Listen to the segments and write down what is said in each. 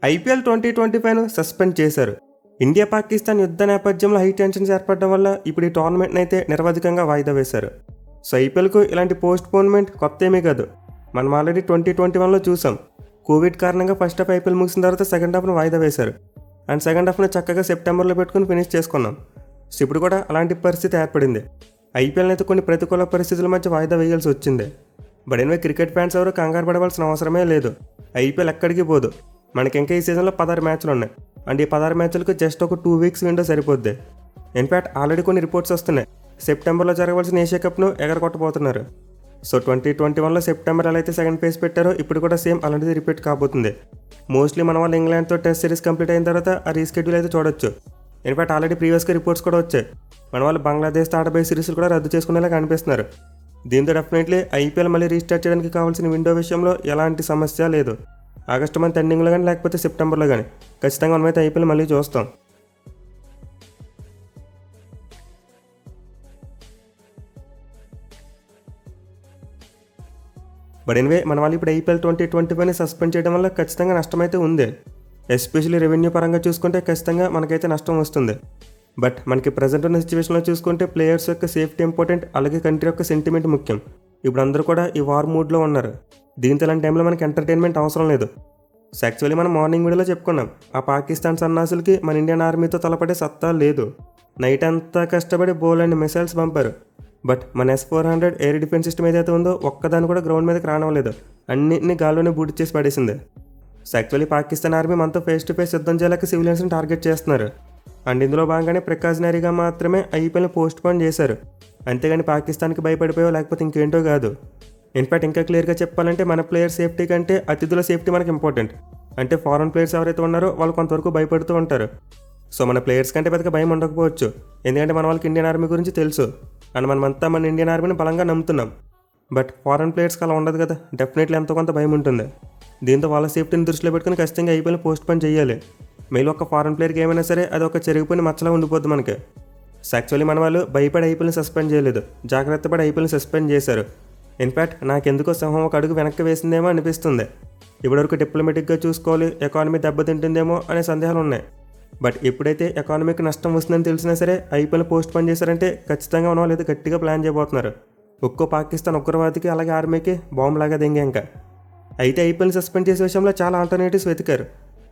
IPL 2025ను suspend చేశారు. India Pakistan యుద్ధ నేపథ్యంలో హై టెన్షన్స్ ఏర్పడడం వల్ల ఇప్పుడు ఈ టోర్నమెంట్ని అయితే నిరవధికంగా వాయిదా వేశారు. సో ఐపీఎల్కు ఇలాంటి పోస్ట్ పోన్మెంట్ కొత్త ఏమీ కాదు. మనం ఆల్రెడీ 2021లో చూసాం. కోవిడ్ కారణంగా ఫస్ట్ హాఫ్ ఐపీఎల్ ముగిసిన తర్వాత సెకండ్ హాఫ్ను వాయిదా వేశారు. అండ్ సెకండ్ హాఫ్ను చక్కగా సెప్టెంబర్లో పెట్టుకుని ఫినిష్ చేసుకున్నాం. సో ఇప్పుడు కూడా అలాంటి పరిస్థితి ఏర్పడింది. ఐపీఎల్ని అయితే కొన్ని ప్రతికూల పరిస్థితుల మధ్య వాయిదా వేయాల్సి వచ్చింది. బట్ ఎనివే క్రికెట్ ఫ్యాన్స్ ఎవరు కంగారు పడవలసిన అవసరమే లేదు. ఐపీఎల్ ఎక్కడికి పోదు. మనకి ఇంకా ఈ సీజన్లో 16 మ్యాచ్లు ఉన్నాయి. అండ్ ఈ 16 మ్యాచ్లకు జస్ట్ ఒక 2 వీక్స్ విండో సరిపోద్ది. ఇన్ఫ్యాక్ట్ ఆల్రెడీ కొన్ని రిపోర్ట్స్ వస్తున్నాయి. సెప్టెంబర్లో జరగవలసిన ఏషియా కప్ను ఎగరగొట్టబోతున్నారు. సో 2021లో సెప్టెంబర్ ఎలా అయితే సెకండ్ ఫేజ్ పెట్టారో ఇప్పుడు కూడా సేమ్ అలాంటిది రిపీట్ కాబోతుంది. మోస్ట్లీ మన వాళ్ళు ఇంగ్లాండ్తో టెస్ట్ సిరీస్ కంప్లీట్ అయిన తర్వాత ఆ రీస్కెడ్యూల్ అయితే చూడొచ్చు. ఇన్ఫ్యాక్ట్ ఆల్రెడీ ప్రీవియస్గా రిపోర్ట్స్ కూడా వచ్చాయి. మన వాళ్ళు బంగ్లాదేశ్తో ఆడబోయే సిరీస్లు కూడా రద్దు చేసుకునేలా కనిపిస్తున్నారు. దీంతో డెఫినెట్లీ ఐపీఎల్ మళ్ళీ రీస్టార్ట్ చేయడానికి కావాల్సిన విండో విషయంలో ఎలాంటి సమస్య లేదు. ఆగస్టు మంత్ ఎండింగ్లో కానీ లేకపోతే సెప్టెంబర్లో కానీ ఖచ్చితంగా మనమైతే ఐపీఎల్ మళ్ళీ చూస్తాం. బట్ ఎనివే మన వాళ్ళు ఇప్పుడు ఐపీఎల్ 2025ని సస్పెండ్ చేయడం వల్ల ఖచ్చితంగా నష్టమైతే ఉంది. ఎస్పెషల్లీ రెవెన్యూ పరంగా చూసుకుంటే ఖచ్చితంగా మనకైతే నష్టం వస్తుంది. బట్ మనకి ప్రజెంట్ ఉన్న సిచ్యువేషన్లో చూసుకుంటే ప్లేయర్స్ యొక్క సేఫ్టీ ఇంపార్టెంట్, అలాగే కంట్రీ యొక్క సెంటిమెంట్ ముఖ్యం. ఇప్పుడు అందరూ కూడా ఈ వార్ మూడ్లో ఉన్నారు. దీంతో ఇలాంటి టైంలో మనకి ఎంటర్టైన్మెంట్ అవసరం లేదు. సో యాక్చువల్లీ మనం మార్నింగ్ వీడియోలో చెప్పుకున్నాం, ఆ పాకిస్తాన్ సన్నాసులకి మన ఇండియన్ ఆర్మీతో తలపడే సత్తా లేదు. నైట్ అంతా కష్టపడి బోల్డ్ మిసైల్స్ పంపారు. బట్ మన S-400 ఎయిర్ డిఫెన్స్ సిస్టమ్ ఏదైతే ఉందో ఒక్కదాన్ని కూడా గ్రౌండ్ మీదకి రావలేదు. అన్నింటినీ గాల్లోనే బూట్ చేసి పడేసింది. సో యాక్చువల్లీ పాకిస్తాన్ ఆర్మీ మనతో ఫేస్ టు ఫేస్ యుద్ధం చేయలేక సివిలియన్స్ని టార్గెట్ చేస్తున్నారు. అండ్ ఇందులో భాగంగానే ప్రికాషనరీగా మాత్రమే ఐపీఎల్ని పోస్ట్ పోన్ చేశారు. అంతేగాని పాకిస్తాన్కి భయపడిపోయో లేకపోతే ఇంకేంటో కాదు. ఇన్ఫ్యాక్ట్ ఇంకా క్లియర్గా చెప్పాలంటే మన ప్లేయర్ సేఫ్టీ కంటే అతిథుల సేఫ్టీ మనకి ఇంపార్టెంట్. అంటే ఫారెన్ ప్లేయర్స్ ఎవరైతే ఉన్నారో వాళ్ళు కొంతవరకు భయపడుతూ ఉంటారు. సో మన ప్లేయర్స్ కంటే పెద్దగా భయం ఉండకపోవచ్చు, ఎందుకంటే మన వాళ్ళకి ఇండియన్ ఆర్మీ గురించి తెలుసు. అండ్ మనమంతా మన ఇండియన్ ఆర్మీని బలంగా నమ్ముతున్నాం. బట్ ఫారెన్ ప్లేయర్స్కి అలా ఉండదు కదా, డెఫినెట్లీ ఎంతో కొంత భయం ఉంటుంది. దీంతో వాళ్ళ సేఫ్టీని దృష్టిలో పెట్టుకుని ఖచ్చితంగా ఐపీఎల్ని పోస్ట్ పోన్ చేయాలి. మెయిల్ ఒక ఫారెన్ ప్లేయర్కి ఏమైనా సరే అది ఒక చెరిగిపోయిన మచ్చలా ఉండిపోద్ది మనకి. సో యాక్చువల్లీ మన వాళ్ళు భయపడి ఐపీఎల్ని సస్పెండ్ చేయలేదు, జాగ్రత్త పడి ఐపీఎల్ని సస్పెండ్ చేశారు. ఇన్ఫ్యాక్ట్ నాకెందుకో సింహం ఒక అడుగు వెనక్కి వేసిందేమో అనిపిస్తుంది. ఇప్పటివరకు డిప్లొమాటిక్గా చూసుకోవాలి, ఎకానమీ దెబ్బతింటుందేమో అనే సందేహాలు ఉన్నాయి. బట్ ఎప్పుడైతే ఎకానమీకి నష్టం వస్తుందని తెలిసినా సరే ఐపీఎల్ పోస్ట్ పోన్ చేశారంటే ఖచ్చితంగా ఉన్న వాళ్ళు అయితే గట్టిగా ప్లాన్ చేయబోతున్నారు. ఒక్కో పాకిస్తాన్ ఉగ్రవాదికి అలాగే ఆర్మీకి బాంబులాగా దింగాక. అయితే ఐపీఎల్ సస్పెండ్ చేసే విషయంలో చాలా ఆల్టర్నేటివ్స్ వెతికారు.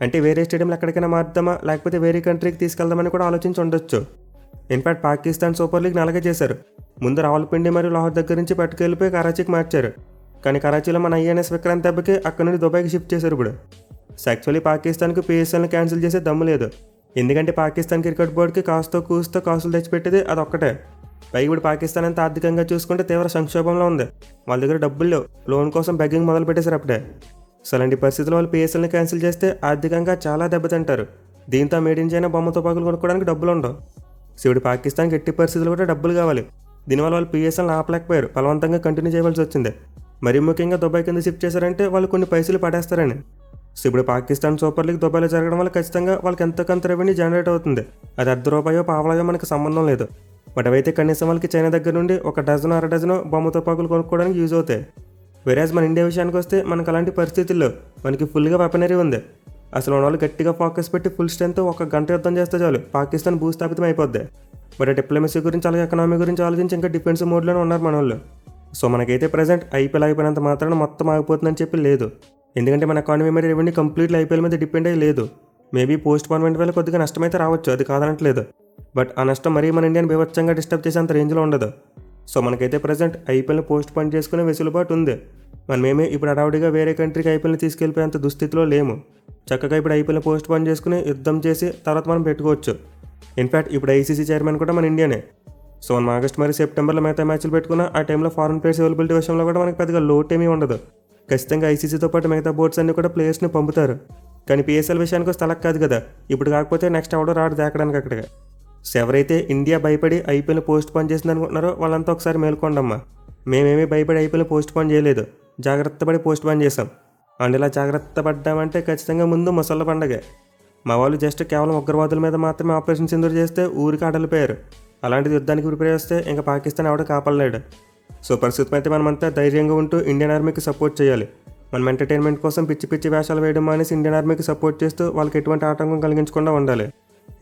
అంటే వేరే స్టేడియంలో ఎక్కడికైనా మారుద్దామా లేకపోతే వేరే కంట్రీకి తీసుకెళ్దామని కూడా ఆలోచించి ఉండొచ్చు. ఇన్ఫ్యాక్ట్ పాకిస్తాన్ సూపర్ లీగ్ని అలాగే చేశారు. ముందు రావల్పిండి మరియు లాహోర్ దగ్గర నుంచి పట్టుకెళ్ళిపోయి కరాచీకి మార్చారు. కానీ కరాచీలో మన ఐఎన్ఎస్ విక్రాంత్ దెబ్బకి అక్కడ నుండి దుబాయ్కి షిఫ్ట్ చేశారు ఇప్పుడు. సో యాక్చువల్లీ పాకిస్తాన్కి PSLని క్యాన్సిల్ చేసే దమ్ము లేదు. ఎందుకంటే పాకిస్తాన్ క్రికెట్ బోర్డుకి కాస్తో కూస్తో కాసులు తెచ్చిపెట్టేది అదొక్కటే. పైగా ఇప్పుడు పాకిస్తాన్ అంతా ఆర్థికంగా చూసుకుంటే తీవ్ర సంక్షోభంలో ఉంది. వాళ్ళ దగ్గర డబ్బులు లేవు, లోన్ కోసం బెగ్గింగ్ మొదలు పెట్టేశారు అప్పుడే. సో అలాంటి పరిస్థితుల్లో వాళ్ళు PSLని క్యాన్సిల్ చేస్తే ఆర్థికంగా చాలా దెబ్బతింటారు. దీంతో మేడ్ ఇన్ చైనా బొమ్మ తుపాకులు కొనుక్కోవడానికి డబ్బులు ఉండవు. సో ఇప్పుడు పాకిస్తాన్కి ఎట్టి పరిస్థితులు కూడా డబ్బులు కావాలి. దీనివల్ల వాళ్ళు PSLని ఆపలేకపోయారు, బలవంతంగా కంటిన్యూ చేయవలసి వచ్చింది. మరీ ముఖ్యంగా దుబాయ్ కింద షిఫ్ట్ చేశారంటే వాళ్ళు కొన్ని పైసలు పడేస్తారని. సో ఇప్పుడు పాకిస్తాన్ సూపర్ లీగ్ దుబాయ్లో జరగడం వల్ల ఖచ్చితంగా వాళ్ళకి ఎంతో కొంత రెవెన్యూ జనరేట్ అవుతుంది. అది ₹1 పావలాయో మనకు సంబంధం లేదు. బట్ అవైతే కనీసం వాళ్ళకి చైనా దగ్గర నుండి ఒక డజను అర డజను బొమ్మ తుపాకులు కొనుక్కోవడానికి యూజ్ అవుతాయి. వెరాజ్ మన ఇండియా విషయానికి వస్తే మనకు అలాంటి పరిస్థితుల్లో మనకి ఫుల్గా వెపనరీ ఉంది. అసలు మన వాళ్ళు గట్టిగా ఫోకస్ పెట్టి ఫుల్ స్ట్రెంత్ ఒక గంట యుద్ధం చేస్తే చాలు పాకిస్తాన్ భూస్థాపితం అయిపోద్ది. బట్ డిప్లొమసీ గురించి అలాగే ఎకనామీ గురించి ఆలోచించి ఇంకా డిఫెన్స్ మోడ్లోనే ఉన్నారు మన వాళ్ళు. సో మనకైతే ప్రజెంట్ ఐపీఎల్ అయిపోయినంత మాత్రాన మొత్తం ఆగిపోతుందని చెప్పి లేదు. ఎందుకంటే మన ఎకానమీ మరియు రెవెన్యూ కంప్లీట్లీ ఐపీఎల్ మీద డిపెండ్ అయ్యి లేదు. మేబీ పోస్ట్ పోన్మెంట్ వల్ల కొద్దిగా నష్టమైతే రావచ్చు, అది కాదనట్లేదు. బట్ ఆ నష్టం మరీ మన ఇండియాని బీభత్సంగా డిస్టర్బ్ చేసే అంత రేంజ్లో ఉండదు. సో మనకైతే ప్రజెంట్ ఐపీఎల్ని పోస్ట్ పోన్ చేసుకునే వెసులుబాటు ఉంది. మనమేమీ ఇప్పుడు హడావుడిగా వేరే కంట్రీకి ఐపీఎల్ని తీసుకెళ్ళిపోయేంత దుస్థితిలో లేము. చక్కగా ఇప్పుడు ఐపీఎల్ని పోస్ట్ పోన్ చేసుకుని యుద్ధం చేసి తర్వాత మనం పెట్టుకోవచ్చు. ఇన్ఫ్యాక్ట్ ఇప్పుడు ICC చైర్మన్ కూడా మన ఇండియానే. సో మనం ఆగస్ట్ మరియు సెప్టెంబర్లో మిగతా మ్యాచ్లు పెట్టుకున్న ఆ టైంలో ఫారెన్ ప్లేయర్స్ అవైలబిలిటీ విషయంలో కూడా మనకి పెద్దగా లోటు ఏమీ ఉండదు. ఖచ్చితంగా ICCతో పాటు మిగతా బోర్డ్స్ అన్ని కూడా ప్లేయర్స్ని పంపుతారు. కానీ PSL విషయానికి వస్తే అలా కాదు కదా, ఇప్పుడు కాకపోతే నెక్స్ట్ ఎవడో రాడు దేకడానికి అక్కడికి. సో ఎవరైతే ఇండియా భయపడి ఐపీఎల్ పోస్ట్ పోన్ చేసింది అనుకుంటున్నారో వాళ్ళంతా ఒకసారి మేల్కోండమ్మా. మేమేమీ భయపడి ఐపీఎల్ పోస్ట్ పోన్ చేయలేదు, జాగ్రత్త పడి పోస్ట్ పోన్ చేసాం. అండ్ ఇలా జాగ్రత్త పడ్డామంటే ఖచ్చితంగా ముందు ముసళ్ళ పండగే. మా వాళ్ళు జస్ట్ కేవలం ఉగ్రవాదుల మీద మాత్రమే ఆపరేషన్ సింధూర్ చేస్తే ఊరికి అడలిపోయారు. అలాంటిది యుద్ధానికి ప్రిపేర్ చేస్తే ఇంకా పాకిస్తాన్ ఎవడో కాపాడలేడు. సో పరిస్థితి అయితే మనమంతా ధైర్యంగా ఉంటూ ఇండియన్ ఆర్మీకి సపోర్ట్ చేయాలి. మనం ఎంటర్టైన్మెంట్ కోసం పిచ్చి పిచ్చి వేషాలు వేయడం మానేసి ఇండియన్ ఆర్మీకి సపోర్ట్ చేస్తూ వాళ్ళకి ఎటువంటి ఆటంకం కలిగించకుండా ఉండాలి.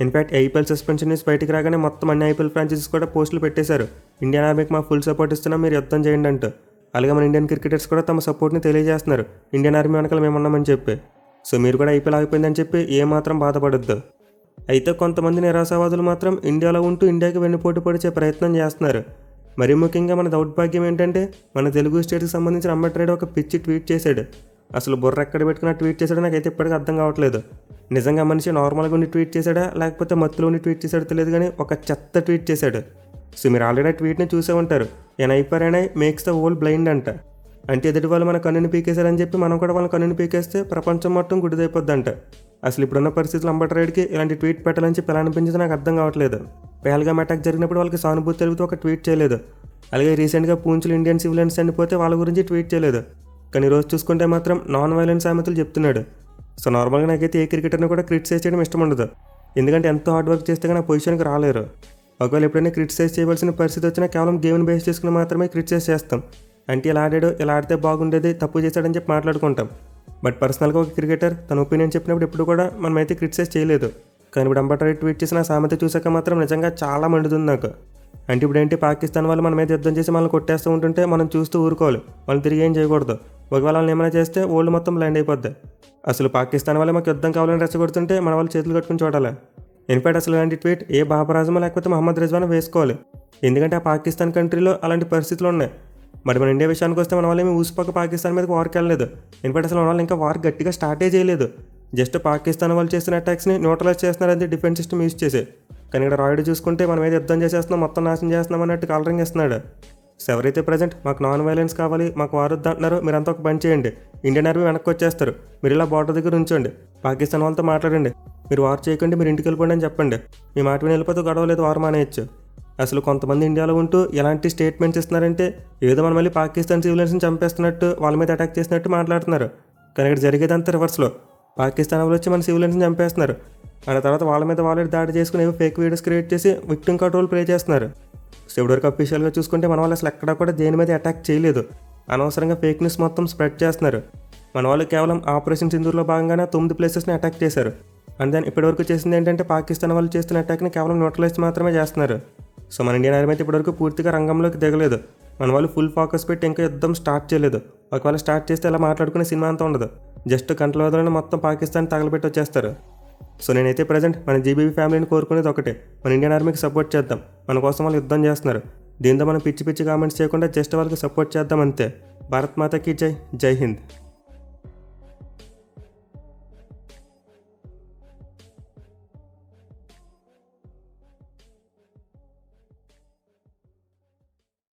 ఇన్ఫ్యాక్ట్ ఐపీఎల్ సస్పెన్షన్ న్యూస్ బయటికి రాగానే మొత్తం అన్ని ఐపీఎల్ ఫ్రాంచైజీస్ కూడా పోస్టులు పెట్టేశారు, ఇండియన్ ఆర్మీకి మా ఫుల్ సపోర్ట్ ఇస్తున్నాం, మీరు యుద్ధం చేయండి అంటూ. అలాగే మన ఇండియన్ క్రికెటర్స్ కూడా తమ సపోర్ట్ని తెలియజేస్తున్నారు, ఇండియన్ ఆర్మీ వెనకాల మేము ఉన్నామని చెప్పి. సో మీరు కూడా ఐపీఎల్ ఆగిపోయిందని చెప్పి ఏమాత్రం బాధపడొద్దు. అయితే కొంతమంది నిరాశావాదులు మాత్రం ఇండియాలో ఉంటూ ఇండియాకి వెన్నుపోటు పొడిచే ప్రయత్నం చేస్తున్నారు. మరీ ముఖ్యంగా మన దౌర్భాగ్యం ఏంటంటే మన తెలుగు స్టేట్కి సంబంధించిన అంబేద్కర్ ఒక పిచ్చి ట్వీట్ చేశాడు. అసలు బుర్ర ఎక్కడ పెట్టుకున్న ట్వీట్ చేశాడో నాకైతే ఇప్పటికీ అర్థం కావట్లేదు. నిజంగా మనిషి నార్మల్గా ఉండి ట్వీట్ చేశాడా లేకపోతే మత్తులో ఉండి ట్వీట్ చేశాడో తెలియదు, కానీ ఒక చెత్త ట్వీట్ చేశాడు. సో మీరు ఆల్రెడీ ఆ ట్వీట్ని చూసే ఉంటారు, an eye for and eye makes the world blind అంట. అంటే ఎదుటి వాళ్ళు మన కన్నుని పీకేశారని చెప్పి మనం కూడా వాళ్ళ కన్నుని పీకేస్తే ప్రపంచం మొత్తం గుడిదైపోద్దంట. అసలు ఇప్పుడున్న పరిస్థితులు అంబేద్కర్కి ఇలాంటి ట్వీట్ పెట్టాలని చెప్పి ఎలా అనిపించింది నాకు అర్థం కావట్లేదు. పహల్గామ్ అటాక్ జరిగినప్పుడు వాళ్ళకి సానుభూతి తెలుపుతూ ఒక ట్వీట్ చేయలేదు. అలాగే రీసెంట్గా పూంచ్లో ఇండియన్ సివిలియన్స్ చనిపోతే వాళ్ళ గురించి ట్వీట్ చేయలేదు. కానీ ఈరోజు చూసుకుంటే మాత్రం నాన్ వైలెన్స్ సామెతలు చెప్తున్నాడు. సో నార్మల్గా నాకైతే ఏ క్రికెటర్ని కూడా క్రిటిసైజ్ చేయడం ఇష్టం ఉండదు, ఎందుకంటే ఎంతో హార్డ్ వర్క్ చేస్తే కానీ ఆ పొజిషన్కి రాలేరు. ఒకవేళ ఎప్పుడైనా క్రిటిసైజ్ చేయవలసిన పరిస్థితి వచ్చినా కేవలం గేమ్ని బేస్ చేసుకుని మాత్రమే క్రిటిసైజ్ చేస్తాం. అంటే ఇలా ఆడాడు, ఇలా ఆడితే బాగుండేది, తప్పు చేశాడని చెప్పి మాట్లాడుకుంటాం. బట్ పర్సనల్గా ఒక క్రికెటర్ తన ఒపీనియన్ చెప్పినప్పుడు ఎప్పుడు కూడా మనమైతే క్రిటిసైజ్ చేయలేదు. కానీ ఇప్పుడు అంబేద్కర్ ట్వీట్ చేసిన సామెత చూసాక మాత్రం నిజంగా చాలా మండుతుంది నాకు. అంటే ఇప్పుడు ఏంటి, పాకిస్తాన్ వాళ్ళు మన మీద యుద్ధం చేసి మనల్ని కొట్టేస్తూ ఉంటుంటే మనం చూస్తూ ఊరుకోవాలి, వాళ్ళు తిరిగి ఏం చేయకూడదు. ఒకవేళ వాళ్ళని ఏమైనా చేస్తే ఓల్డ్ మొత్తం ల్యాండ్ అయిపోద్ది. అసలు పాకిస్తాన్ వాళ్ళే మాకు యుద్ధం కావాలని రెచ్చగొడుతుంటే మన వాళ్ళు చేతులు కట్టుకుని చూడాలి. ఇన్ఫాక్ట్ అసలు ఇలాంటి ట్వీట్ ఏ బాబర్ ఆజమో లేకపోతే మహమ్మద్ రిజ్వాన్ వేసుకోవాలి, ఎందుకంటే ఆ పాకిస్తాన్ కంట్రీలో అలాంటి పరిస్థితులు ఉన్నాయి. మరి మన ఇండియా విషయానికి వస్తే మన వాళ్ళు ఏమి ఊసిపోక పాకిస్తాన్ మీదకి వార్కి వెళ్ళలేదు. ఇన్ఫాక్ట్ అసలు మన వాళ్ళు ఇంకా వార్ గట్టిగా స్టార్టే చేయలేదు. జస్ట్ పాకిస్తాన్ వాళ్ళు చేసిన అటాక్స్ని న్యూట్రలైజ్ చేస్తున్నారంటే డిఫెన్స్ సిస్టమ్ యూజ్ చేసి. కానీ ఇక్కడ రాయుడు చూసుకుంటే మన మీద యుద్ధం చేసేస్తున్నాం, మొత్తం నాశనం చేస్తున్నాం అన్నట్టు కలరింగ్ ఇస్తున్నాడు. సో ఎవరైతే ప్రజెంట్ మాకు నాన్ వైలెన్స్ కావాలి, మాకు వార్ వద్దు అంటున్నారో మీరంతా ఒక పని చేయండి, ఇండియన్ ఆర్మీ వెనక్కి వచ్చేస్తారు, మీరు ఇలా బార్డర్ దగ్గర ఉంచండి, పాకిస్తాన్ వాళ్ళతో మాట్లాడండి, మీరు వార్ చేయకండి, మీరు ఇంటికి వెళ్ళిపోండి అని చెప్పండి. మీ మాట విని వెళ్ళిపోతే గొడవ లేదు, వార్ మానేయచ్చు. అసలు కొంతమంది ఇండియాలో ఉంటూ ఎలాంటి స్టేట్మెంట్స్ ఇస్తున్నారంటే ఏదో మనం మళ్ళీ పాకిస్తాన్ సివిలియన్స్ని చంపేస్తున్నట్టు, వాళ్ళ మీద అటాక్ చేసినట్టు మాట్లాడుతున్నారు. కానీ ఇక్కడ జరిగేదంతా రివర్స్లో, పాకిస్తాన్ వాళ్ళు వచ్చి మన సివిలియన్స్ని చంపేస్తున్నారు, ఆ తర్వాత వాళ్ళ మీద వాళ్ళే దాడి చేసుకుని ఏవో ఫేక్ వీడియోస్ క్రియేట్ చేసి విక్టిమ్ కంట్రోల్ ప్లే చేస్తున్నారు. సో ఇప్పటివరకు అఫీషియల్గా చూసుకుంటే మన వాళ్ళు అసలు ఎక్కడా కూడా దేని మీద అటాక్ చేయలేదు, అనవసరంగా ఫేక్ న్యూస్ మొత్తం స్ప్రెడ్ చేస్తున్నారు. మన వాళ్ళు కేవలం ఆపరేషన్ సింధూర్లో భాగంగానే 9 ప్లేసెస్ని అటాక్ చేశారు. అండ్ దెన్ ఇప్పటివరకు చేసింది ఏంటంటే పాకిస్తాన్ వాళ్ళు చేస్తున్న అటాక్ని కేవలం న్యూట్రలైజ్ మాత్రమే చేస్తున్నారు. సో మన ఇండియన్ ఆర్మీ అయితే ఇప్పటివరకు పూర్తిగా రంగంలోకి దిగలేదు, మన వాళ్ళు ఫుల్ ఫోకస్ పెట్టి ఇంకా యుద్ధం స్టార్ట్ చేయలేదు. ఒకవేళ స్టార్ట్ చేస్తే ఇలా మాట్లాడుకునే సినిమా అంతా ఉండదు, జస్ట్ గంటల వ్యవధిలోనే మొత్తం పాకిస్తాన్ తగలబెట్టి వచ్చేస్తారు. సో నేనైతే ప్రజెంట్ మన జీబీబీ ఫ్యామిలీని కోరుకునేది ఒకటే, మన ఇండియన్ ఆర్మీకి సపోర్ట్ చేద్దాం, మన కోసం వాళ్ళు యుద్ధం చేస్తున్నారు, దీంతో మనం పిచ్చి పిచ్చి కామెంట్స్ చేయకుండా జస్ట్ వాళ్ళకి సపోర్ట్ చేద్దాం అంతే. భారత్ మాతకి జై, జై హింద్.